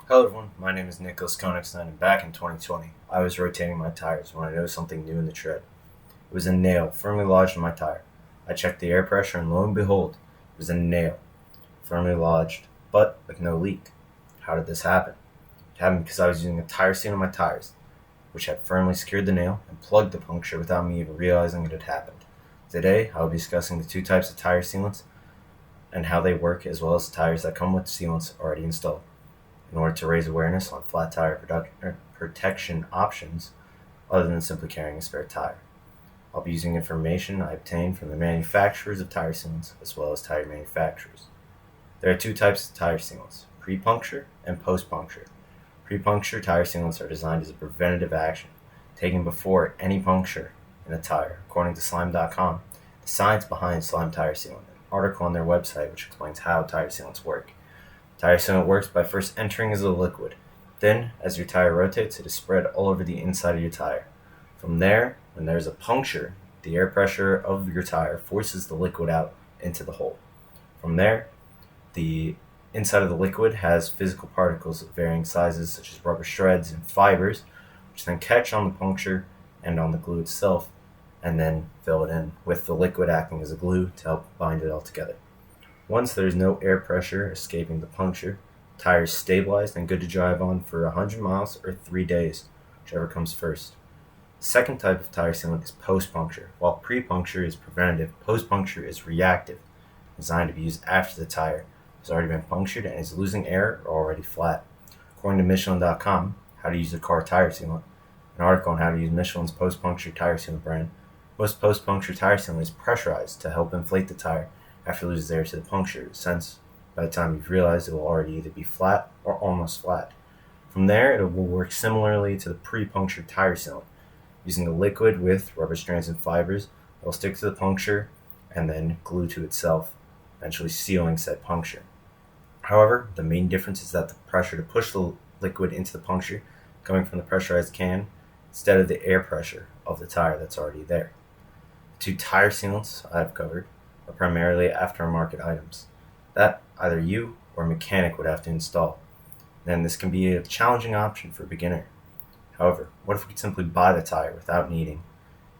Hello everyone, my name is Nicholas Konigstein, and back in 2020, I was rotating my tires when I noticed something new in the tread. It was a nail firmly lodged in my tire. I checked the air pressure, and lo and behold, it was a nail firmly lodged, but with no leak. How did this happen? It happened because I was using a tire seal on my tires, which had firmly secured the nail and plugged the puncture without me even realizing it had happened. Today, I will be discussing the two types of tire sealants and how they work, as well as the tires that come with sealants already installed. In order to raise awareness on flat tire protection options other than simply carrying a spare tire. I'll be using information I obtained from the manufacturers of tire sealants as well as tire manufacturers. There are two types of tire sealants, pre-puncture and post-puncture. Pre-puncture tire sealants are designed as a preventative action, taken before any puncture in a tire. According to Slime.com, the science behind Slime Tire Sealant, an article on their website which explains how tire sealants work. Tire sealant works by first entering as a liquid. Then, as your tire rotates, it is spread all over the inside of your tire. From there, when there is a puncture, the air pressure of your tire forces the liquid out into the hole. From there, the inside of the liquid has physical particles of varying sizes, such as rubber shreds and fibers, which then catch on the puncture and on the glue itself, and then fill it in, with the liquid acting as a glue to help bind it all together. Once there is no air pressure escaping the puncture, the tire is stabilized and good to drive on for 100 miles or 3 days, whichever comes first. The second type of tire sealant is post-puncture. While pre-puncture is preventative, post-puncture is reactive, designed to be used after the tire has already been punctured and is losing air or already flat. According to Michelin.com, how to use a car tire sealant, an article on how to use Michelin's post-puncture tire sealant brand, most post-puncture tire sealant is pressurized to help inflate the tire after it loses air to the puncture, since by the time you've realized it will already either be flat or almost flat. From there, it will work similarly to the pre-puncture tire sealant, using a liquid with rubber strands and fibers that will stick to the puncture and then glue to itself, eventually sealing said puncture. However, the main difference is that the pressure to push the liquid into the puncture coming from the pressurized can instead of the air pressure of the tire that's already there. The two tire sealants I've covered are primarily aftermarket items that either you or a mechanic would have to install. Then this can be a challenging option for a beginner. However, what if we could simply buy the tire without needing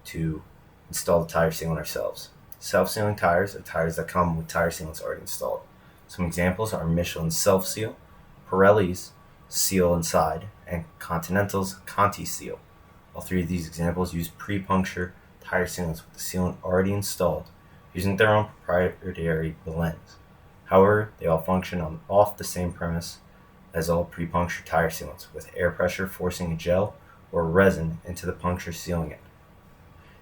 to install the tire sealant ourselves? Self-sealing tires are tires that come with tire sealants already installed. Some examples are Michelin's Self-Seal, Pirelli's Seal Inside, and Continental's Conti Seal. All three of these examples use pre-puncture tire sealants with the sealant already installed, using their own proprietary blends. However, they all function off the same premise as all pre-puncture tire sealants, with air pressure forcing a gel or resin into the puncture, sealing it.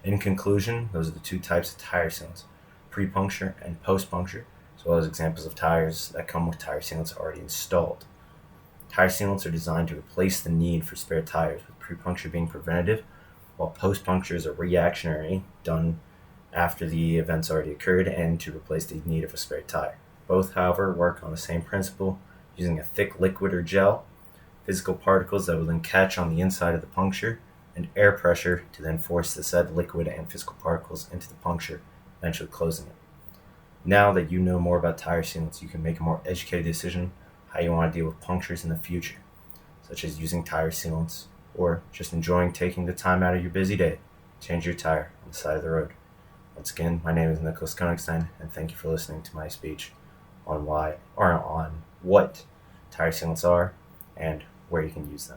In conclusion, those are the two types of tire sealants, pre-puncture and post-puncture, as well as examples of tires that come with tire sealants already installed. Tire sealants are designed to replace the need for spare tires, with pre-puncture being preventative, while post-punctures are reactionary, done after the event's already occurred and to replace the need of a spare tire. Both, however, work on the same principle, using a thick liquid or gel, physical particles that will then catch on the inside of the puncture, and air pressure to then force the said liquid and physical particles into the puncture, eventually closing it. Now that you know more about tire sealants, you can make a more educated decision how you want to deal with punctures in the future, such as using tire sealants or just enjoying taking the time out of your busy day to change your tire on the side of the road. Once again, my name is Nicholas Konigstein, and thank you for listening to my speech on what tire sealants are and where you can use them.